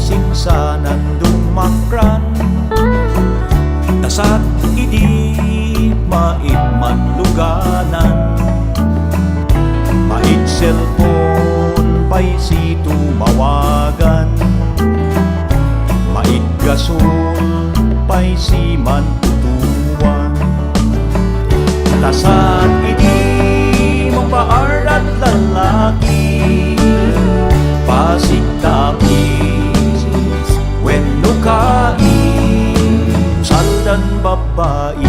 sinsanan dumakran, dasat idi mait matluganan, mait cellphone pay si tumawagan, mait gasol pay si mantutuan, dasat idi mapaarat lalaki, pasig tapis wenno kain saldan babae.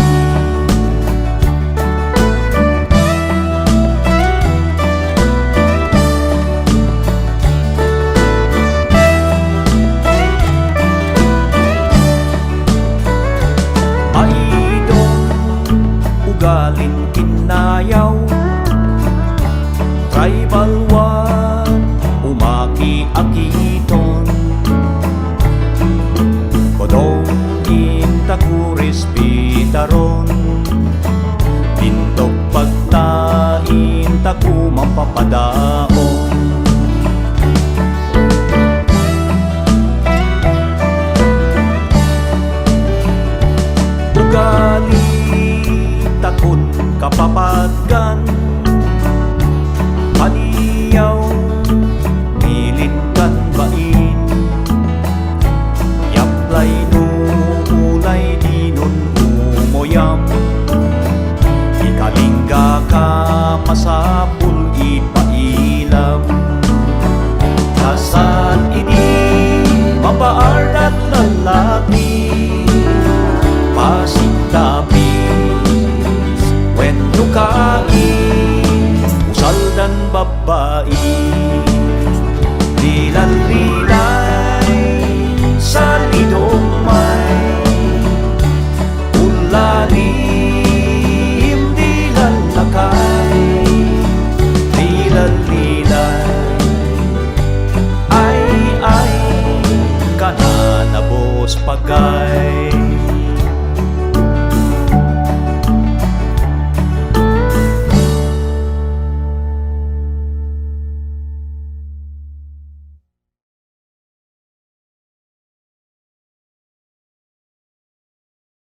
Maidong ugalin kinayaw, tribal one umaki akiton, kodong intaku respitaron, pintok pagtain taku mapapadaon. Ugali takun kapapaggan, paniyaw milit kan bain, yaplay no ulay di nun umoyam, ikalingga ka masapul ipailam, kasan ini mapaarat lalaki, pasig tapis wenno kain usaldan babae.